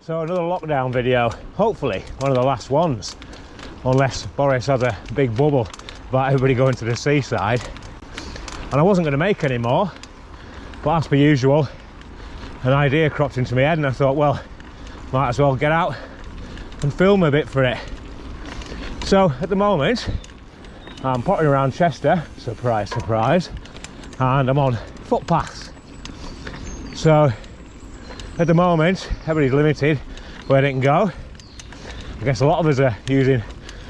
So another lockdown video, hopefully one of the last ones, unless Boris has a big bubble about everybody going to the seaside. And I wasn't going to make any more, but as per usual, an idea cropped into my head and I thought, well, might as well get out and film a bit for it. So at the moment, I'm pottering around Chester, surprise, surprise, and I'm on Footpaths. So at the moment, everybody's limited where they can go. I guess a lot of us are using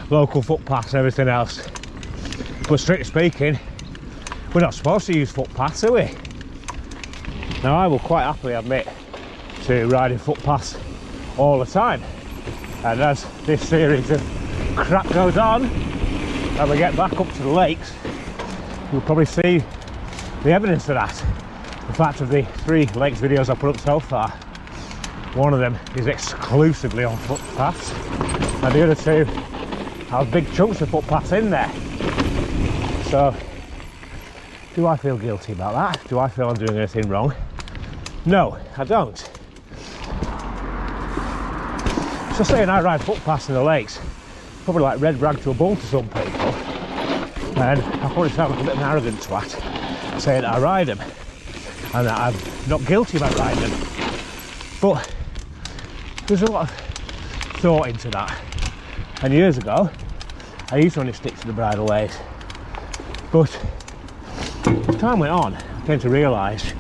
local footpaths and everything else. But strictly speaking, we're not supposed to use footpaths, are we? Now I will quite happily admit to riding footpaths all the time. And as this series of crap goes on, and we get back up to the lakes, you'll probably see the evidence of that. In fact, of the 3 lakes videos I put up so far, one of them is exclusively on footpaths, and the other 2 have big chunks of footpaths in there. So, do I feel guilty about that? Do I feel I'm doing anything wrong? No, I don't. So saying I ride footpaths in the lakes, probably like red rag to a bull to some people, and I probably sound like a bit of an arrogant twat saying I ride them, and that I'm not guilty about riding them. But there's a lot of thought into that. And years ago, I used to only stick to the bridleways. But as time went on, I came to realise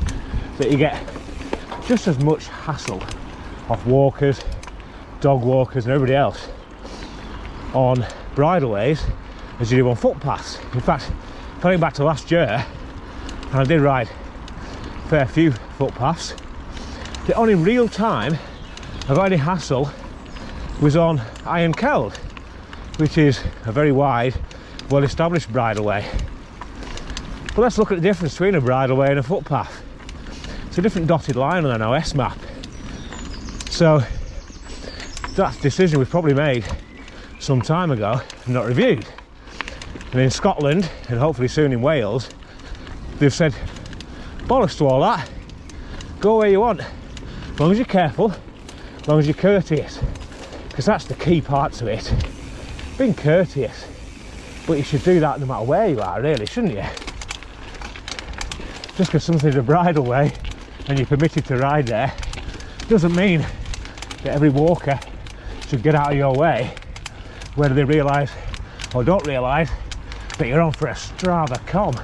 that you get just as much hassle off walkers, dog walkers and everybody else on bridleways as you do on footpaths. In fact, going back to last year, and I did ride a fair few footpaths, the only real time I got any hassle was on Iron Keld, which is a very wide, well-established bridleway. But let's look at the difference between a bridleway and a footpath. It's a different dotted line on an OS map. So that decision was probably made some time ago and not reviewed. And in Scotland, and hopefully soon in Wales, they've said, bollocks to all that, go where you want, as long as you're careful, as long as you're courteous, because that's the key part to it. Being courteous, but you should do that no matter where you are, really, shouldn't you? Just because something's a bridleway and you're permitted to ride there doesn't mean that every walker should get out of your way, whether they realise or don't realise that you're on for a Strava com.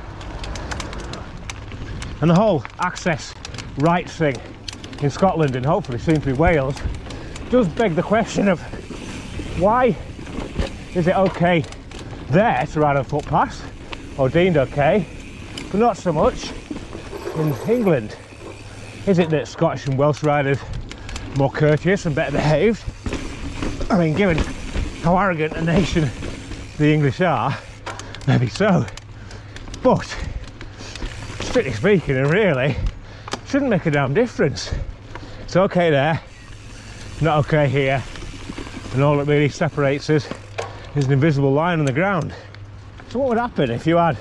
And the whole access rights thing in Scotland and hopefully soon to be Wales does beg the question of why is it okay there to ride on footpaths, or deemed okay, but not so much in England? Is it that Scottish and Welsh riders are more courteous and better behaved? I mean, given how arrogant a nation the English are, maybe so. But strictly speaking, and really, shouldn't make a damn difference. It's okay there, not okay here, and all that really separates us is an invisible line on the ground. So what would happen if you had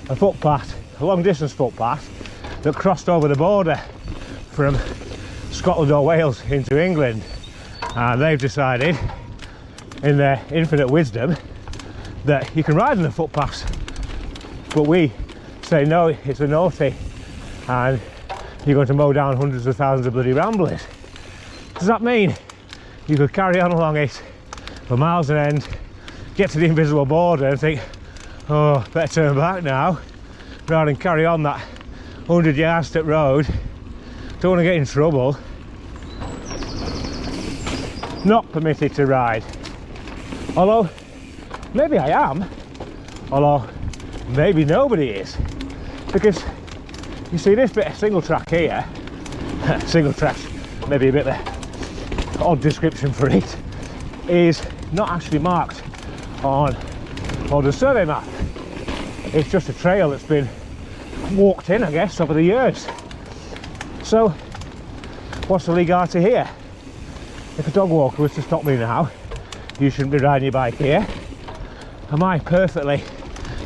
a footpath, a long distance footpath, that crossed over the border from Scotland or Wales into England, and they've decided in their infinite wisdom that you can ride on the footpaths, but we say no, it's a naughty, and you're going to mow down hundreds of thousands of bloody ramblers? Does that mean you could carry on along it for miles on end, get to the invisible border and think, oh, better turn back now, rather than carry on that 100 yards to road? Don't want to get in trouble. Not permitted to ride. Although, maybe I am. Although, maybe nobody is. Because, you see this bit of single track here, single track, maybe a bit of an odd description for it, is not actually marked on the survey map. It's just a trail that's been walked in, I guess, over the years. So, what's the legality here? If a dog walker was to stop me now, you shouldn't be riding your bike here. Am I perfectly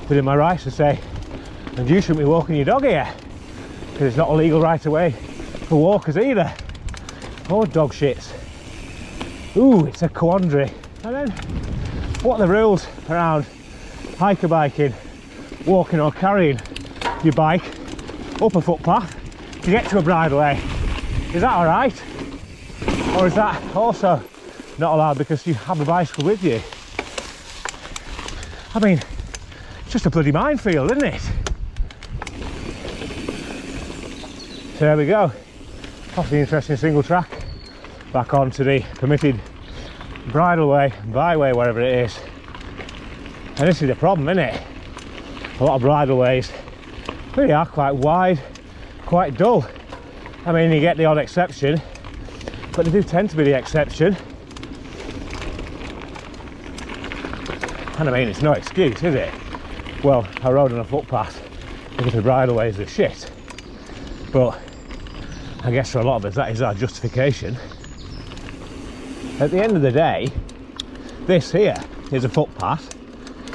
within my rights to say, and you shouldn't be walking your dog here, because it's not a legal right of way for walkers either? Or dog shits. Ooh, it's a quandary. And then, what are the rules around hiker biking, walking or carrying your bike up a footpath to get to a bridleway? Is that alright? Or is that also not allowed because you have a bicycle with you? I mean, it's just a bloody minefield, isn't it? So there we go. Off the interesting single track, back onto the permitted bridleway, byway, whatever it is. And this is the problem, isn't it? A lot of bridleways really are quite wide, quite dull. I mean, you get the odd exception, but they do tend to be the exception. And I mean, it's no excuse, is it? Well, I rode on a footpath because the bridleways are shit. But I guess for a lot of us that is our justification. At the end of the day, this here is a footpath.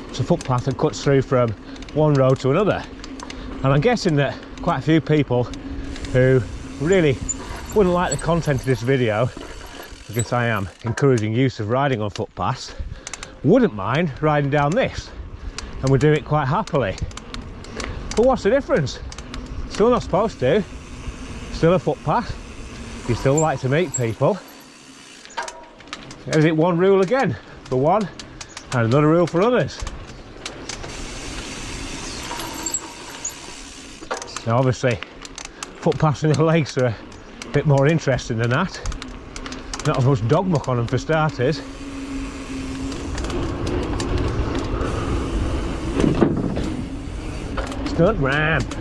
It's a footpath that cuts through from one road to another. And I'm guessing that quite a few people who really wouldn't like the content of this video, because I am encouraging use of riding on footpaths, wouldn't mind riding down this, and would do it quite happily. But what's the difference? Still not supposed to. Still a footpath. You still like to meet people. Is it one rule again for one and another rule for others? Now obviously footpaths in the lakes are a bit more interesting than that. Not as much dog muck on them for starters. Stunt ramp.